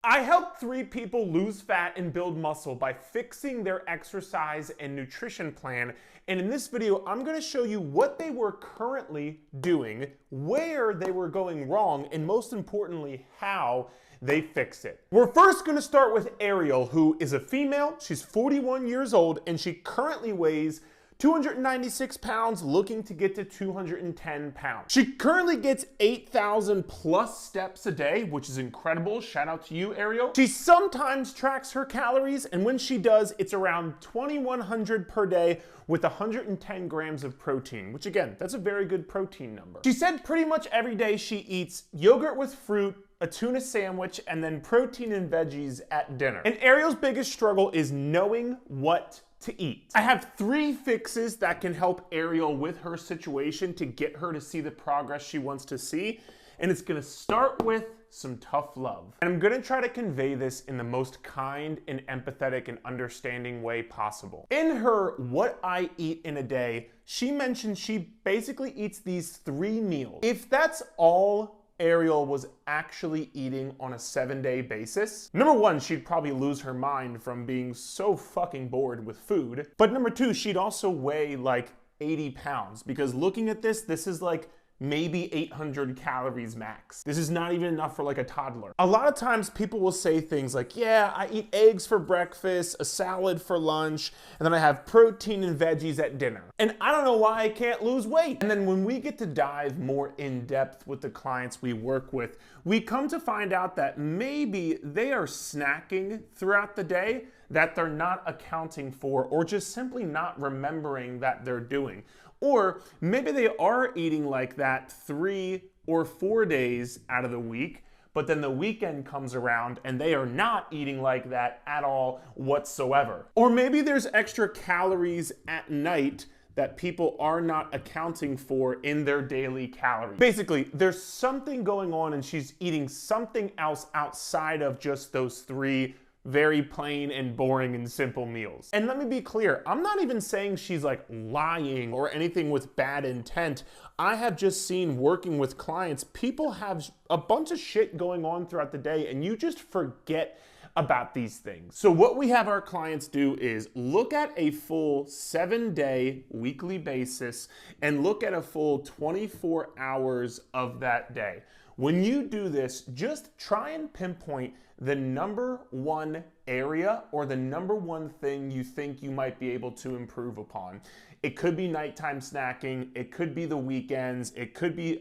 I helped 3 people lose fat and build muscle by fixing their exercise and nutrition plan. And in this video, I'm going to show you what they were currently doing, where they were going wrong, and most importantly, how they fixed it. We're first going to start with Ariel, who is a female. She's 41 years old, and she currently weighs 296 pounds, looking to get to 210 pounds. She currently gets 8,000 plus steps a day, which is incredible. Shout out to you, Ariel. She sometimes tracks her calories, and when she does, it's around 2,100 per day with 110 grams of protein, which again, that's a very good protein number. She said pretty much every day she eats yogurt with fruit, a tuna sandwich, and then protein and veggies at dinner. And Ariel's biggest struggle is knowing what to eat. I have 3 fixes that can help Ariel with her situation to get her to see the progress she wants to see. And it's gonna start with some tough love. And I'm gonna try to convey this in the most kind and empathetic and understanding way possible. In her What I Eat in a Day, she mentioned she basically eats these 3 meals. If that's all Ariel was actually eating on a 7-day basis, number 1, she'd probably lose her mind from being so fucking bored with food. But number 2, she'd also weigh like 80 pounds because looking at this is like maybe 800 calories max. This is not even enough for like a toddler. A lot of times people will say things like, yeah, I eat eggs for breakfast, a salad for lunch, and then I have protein and veggies at dinner. And I don't know why I can't lose weight. And then when we get to dive more in depth with the clients we work with, we come to find out that maybe they are snacking throughout the day that they're not accounting for or just simply not remembering that they're doing. Or maybe they are eating like that 3 or 4 days out of the week, but then the weekend comes around and they are not eating like that at all whatsoever. Or maybe there's extra calories at night that people are not accounting for in their daily calories. Basically, there's something going on and she's eating something else outside of just those 3 very plain and boring and simple meals. And let me be clear, I'm not even saying she's like lying or anything with bad intent. I have just seen working with clients, people have a bunch of shit going on throughout the day and you just forget about these things. So what we have our clients do is look at a full 7-day weekly basis and look at a full 24 hours of that day. When you do this, just try and pinpoint the number 1 area or the number 1 thing you think you might be able to improve upon. It could be nighttime snacking, it could be the weekends, it could be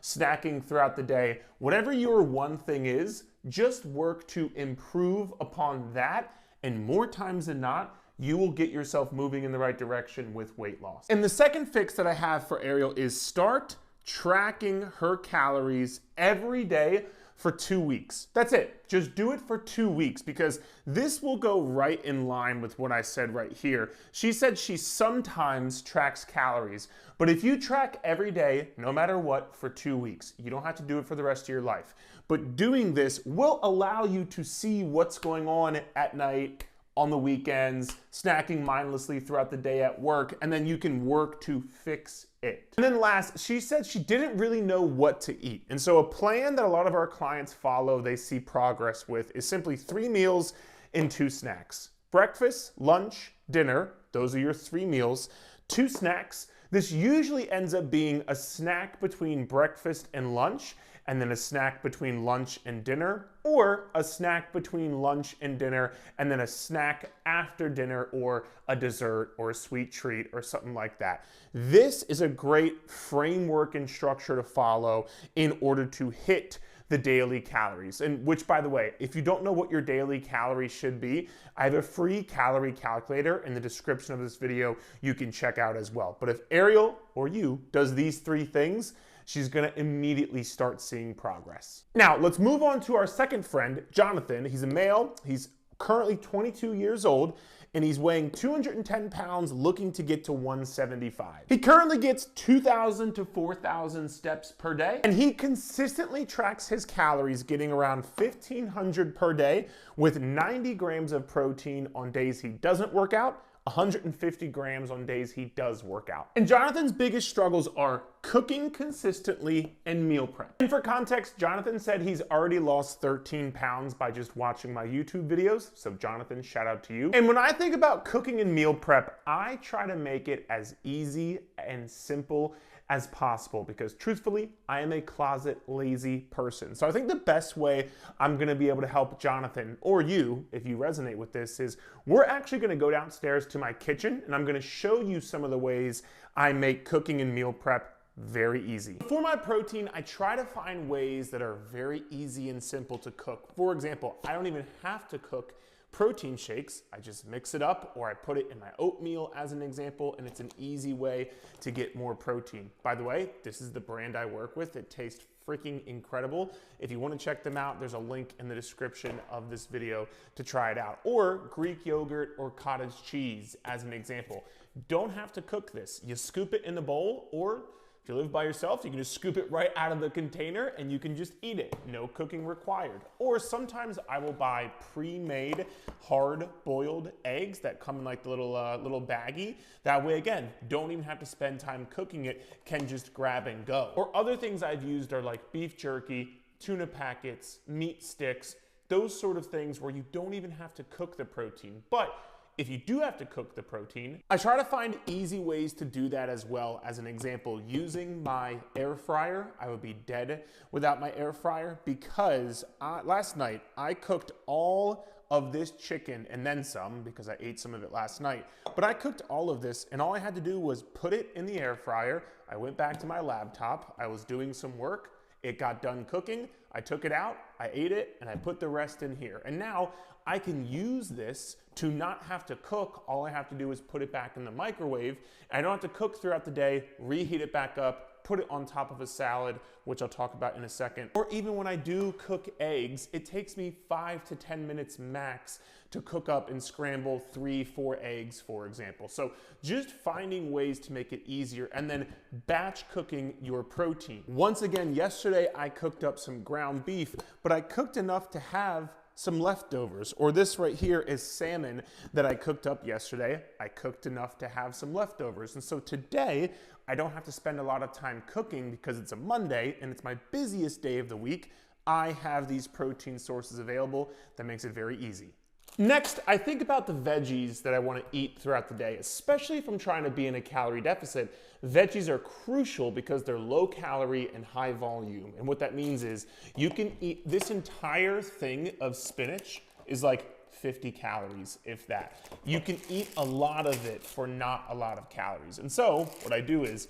snacking throughout the day. Whatever your 1 thing is, just work to improve upon that, and more times than not, you will get yourself moving in the right direction with weight loss. And the second fix that I have for Ariel is start tracking her calories every day for 2 weeks. That's it. Just do it for 2 weeks because this will go right in line with what I said right here. She said she sometimes tracks calories, but if you track every day, no matter what, for 2 weeks, you don't have to do it for the rest of your life. But doing this will allow you to see what's going on at night, on the weekends, snacking mindlessly throughout the day at work, and then you can work to fix it. And then last, she said she didn't really know what to eat. And so a plan that a lot of our clients follow, they see progress with, is simply 3 meals and 2 snacks. Breakfast, lunch, dinner, those are your 3 meals. 2 snacks. This usually ends up being a snack between breakfast and lunch, and then a snack between lunch and dinner, or a snack between lunch and dinner, and then a snack after dinner, or a dessert, or a sweet treat, or something like that. This is a great framework and structure to follow in order to hit the daily calories. And which, by the way, if you don't know what your daily calories should be, I have a free calorie calculator in the description of this video you can check out as well. But if Ariel or you does these 3 things, she's gonna immediately start seeing progress. Now, let's move on to our second friend, Jonathan. He's a male, he's currently 22 years old, and he's weighing 210 pounds, looking to get to 175. He currently gets 2,000 to 4,000 steps per day, and he consistently tracks his calories, getting around 1,500 per day with 90 grams of protein on days he doesn't work out, 150 grams on days he does work out. And Jonathan's biggest struggles are cooking consistently and meal prep. And for context, Jonathan said he's already lost 13 pounds by just watching my YouTube videos. So Jonathan, shout out to you. And when I think about cooking and meal prep, I try to make it as easy and simple as possible because truthfully, I am a closet lazy person. So I think the best way I'm gonna be able to help Jonathan, or you, if you resonate with this, is we're actually gonna go downstairs to my kitchen and I'm gonna show you some of the ways I make cooking and meal prep very easy. For my protein, I try to find ways that are very easy and simple to cook. For example, I don't even have to cook protein shakes. I just mix it up or I put it in my oatmeal as an example, and it's an easy way to get more protein. By the way, this is the brand I work with. It tastes freaking incredible. If you want to check them out, there's a link in the description of this video to try it out. Or Greek yogurt or cottage cheese as an example. Don't have to cook this. You scoop it in the bowl, or if you live by yourself, you can just scoop it right out of the container and you can just eat it. No cooking required. Or sometimes I will buy pre-made hard-boiled eggs that come in like the little baggie. That way, again, don't even have to spend time cooking it, can just grab and go. Or other things I've used are like beef jerky, tuna packets, meat sticks, those sort of things where you don't even have to cook the protein. But if you do have to cook the protein, I try to find easy ways to do that as well. As an example, using my air fryer, I would be dead without my air fryer because last night I cooked all of this chicken and then some because I ate some of it last night. But I cooked all of this and all I had to do was put it in the air fryer. I went back to my laptop. I was doing some work. It got done cooking. I took it out, I ate it, and I put the rest in here. And now I can use this to not have to cook. All I have to do is put it back in the microwave. I don't have to cook throughout the day, reheat it back up, put it on top of a salad, which I'll talk about in a second. Or even when I do cook eggs, it takes me 5 to 10 minutes max to cook up and scramble 3-4 eggs, for example. So just finding ways to make it easier and then batch cooking your protein. Once again, yesterday I cooked up some ground beef, but I cooked enough to have some leftovers. Or this right here is salmon that I cooked up yesterday. I cooked enough to have some leftovers. And so today, I don't have to spend a lot of time cooking because it's a Monday and it's my busiest day of the week. I have these protein sources available that makes it very easy. Next, I think about the veggies that I want to eat throughout the day, especially if I'm trying to be in a calorie deficit. Veggies are crucial because they're low calorie and high volume. And what that means is you can eat this entire thing of spinach is like 50 calories, if that. You can eat a lot of it for not a lot of calories. And so what I do is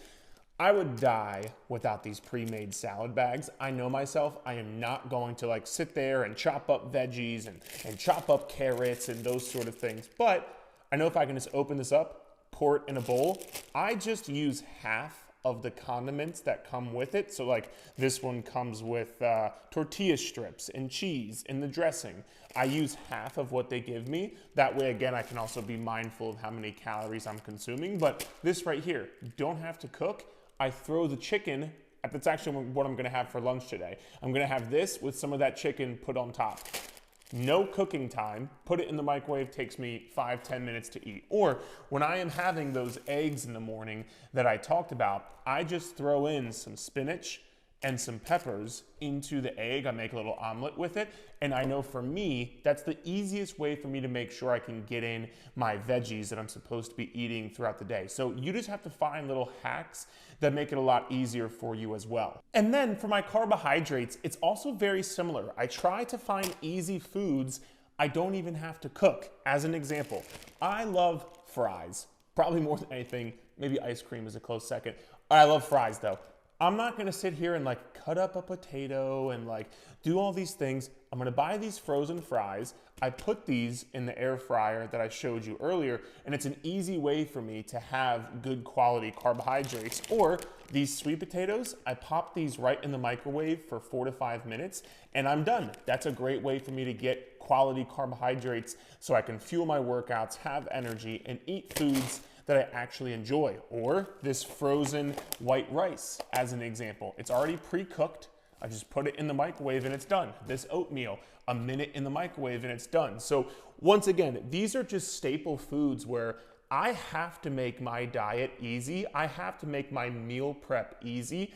I would die without these pre-made salad bags. I know myself, I am not going to like sit there and chop up veggies and chop up carrots and those sort of things. But I know if I can just open this up, pour it in a bowl, I just use half of the condiments that come with it. So like this one comes with tortilla strips and cheese and the dressing. I use half of what they give me. That way, again, I can also be mindful of how many calories I'm consuming. But this right here, you don't have to cook. I throw the chicken, that's actually what I'm gonna have for lunch today. I'm gonna have this with some of that chicken put on top. No cooking time, put it in the microwave, takes me 5-10 minutes to eat. Or when I am having those eggs in the morning that I talked about, I just throw in some spinach and some peppers into the egg. I make a little omelet with it. And I know for me, that's the easiest way for me to make sure I can get in my veggies that I'm supposed to be eating throughout the day. So you just have to find little hacks that make it a lot easier for you as well. And then for my carbohydrates, it's also very similar. I try to find easy foods I don't even have to cook. As an example, I love fries, probably more than anything. Maybe ice cream is a close second. I love fries though. I'm not gonna sit here and like cut up a potato and like do all these things. I'm gonna buy these frozen fries. I put these in the air fryer that I showed you earlier, and it's an easy way for me to have good quality carbohydrates. Or these sweet potatoes, I pop these right in the microwave for 4 to 5 minutes, and I'm done. That's a great way for me to get quality carbohydrates so I can fuel my workouts, have energy, and eat foods that I actually enjoy. Or this frozen white rice, as an example. It's already pre-cooked. I just put it in the microwave and it's done. This oatmeal, a minute in the microwave and it's done. So once again, these are just staple foods where I have to make my diet easy. I have to make my meal prep easy.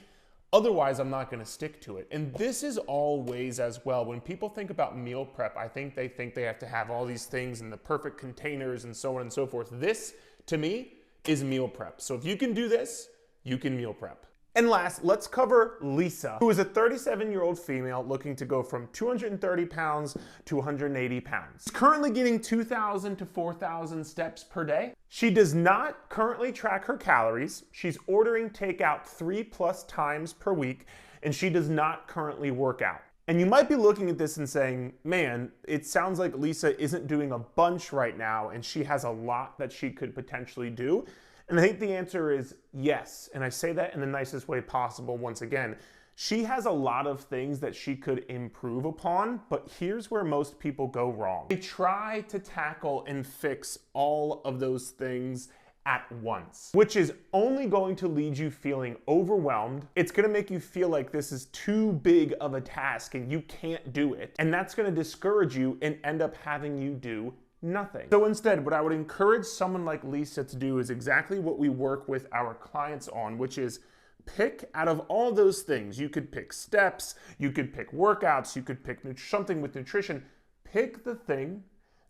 Otherwise, I'm not gonna stick to it. And this is always as well. When people think about meal prep, I think they have to have all these things in the perfect containers and so on and so forth. This, to me, is meal prep. So if you can do this, you can meal prep. And last, let's cover Lisa, who is a 37-year-old female looking to go from 230 pounds to 180 pounds. She's currently getting 2,000 to 4,000 steps per day. She does not currently track her calories. She's ordering takeout 3+ times per week, and she does not currently work out. And you might be looking at this and saying, man, it sounds like Lisa isn't doing a bunch right now, and she has a lot that she could potentially do. And I think the answer is yes. And I say that in the nicest way possible once again. She has a lot of things that she could improve upon, but here's where most people go wrong. They try to tackle and fix all of those things at once, which is only going to lead you feeling overwhelmed. It's gonna make you feel like this is too big of a task and you can't do it. And that's gonna discourage you and end up having you do nothing. So instead, what I would encourage someone like Lisa to do is exactly what we work with our clients on, which is pick out of all those things. You could pick steps, you could pick workouts, you could pick something with nutrition. Pick the thing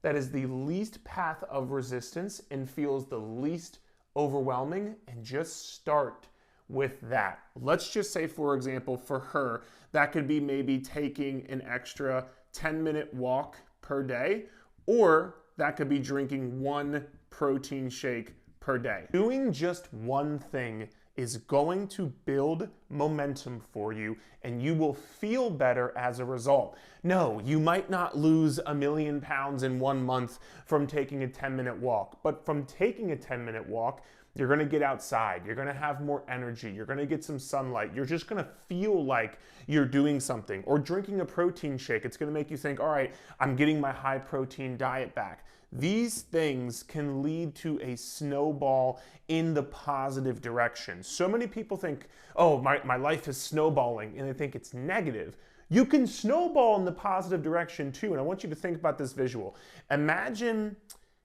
that is the least path of resistance and feels the least overwhelming, and just start with that. Let's just say, for example, for her, that could be maybe taking an extra 10-minute walk per day, or that could be drinking 1 protein shake per day. Doing just one thing is going to build momentum for you, and you will feel better as a result. No, you might not lose 1,000,000 pounds in 1 month from taking a 10-minute walk, but from taking a 10-minute walk, you're gonna get outside, you're gonna have more energy, you're gonna get some sunlight, you're just gonna feel like you're doing something. Or drinking a protein shake, it's gonna make you think, all right, I'm getting my high protein diet back. These things can lead to a snowball in the positive direction. So many people think, oh, my life is snowballing, and they think it's negative. You can snowball in the positive direction too, and I want you to think about this visual. Imagine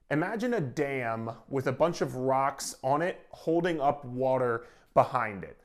a dam with a bunch of rocks on it holding up water behind it.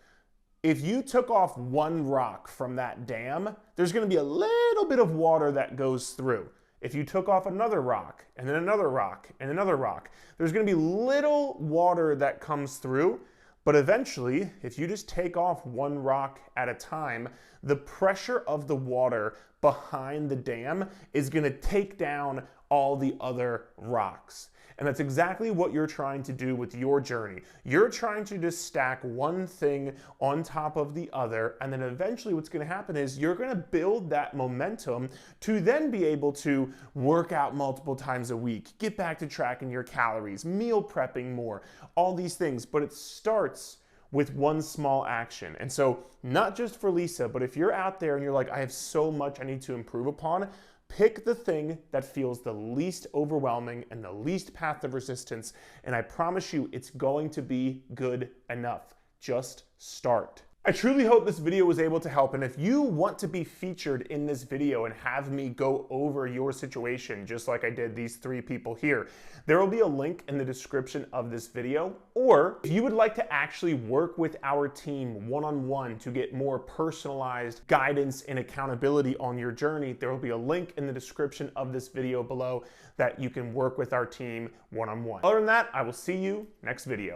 If you took off one rock from that dam, there's gonna be a little bit of water that goes through. If you took off another rock, and then another rock, and another rock, there's gonna be little water that comes through, but eventually, if you just take off one rock at a time, the pressure of the water behind the dam is gonna take down all the other rocks. And that's exactly what you're trying to do with your journey. You're trying to just stack one thing on top of the other, and then eventually what's gonna happen is you're gonna build that momentum to then be able to work out multiple times a week, get back to tracking your calories, meal prepping more, all these things. But it starts with one small action. And so not just for Lisa, but if you're out there and you're like, I have so much I need to improve upon, pick the thing that feels the least overwhelming and the least path of resistance, and I promise you it's going to be good enough. Just start. I truly hope this video was able to help, and if you want to be featured in this video and have me go over your situation just like I did these 3 people here, there will be a link in the description of this video. Or if you would like to actually work with our team one-on-one to get more personalized guidance and accountability on your journey, there will be a link in the description of this video below that you can work with our team one-on-one. Other than that, I will see you next video.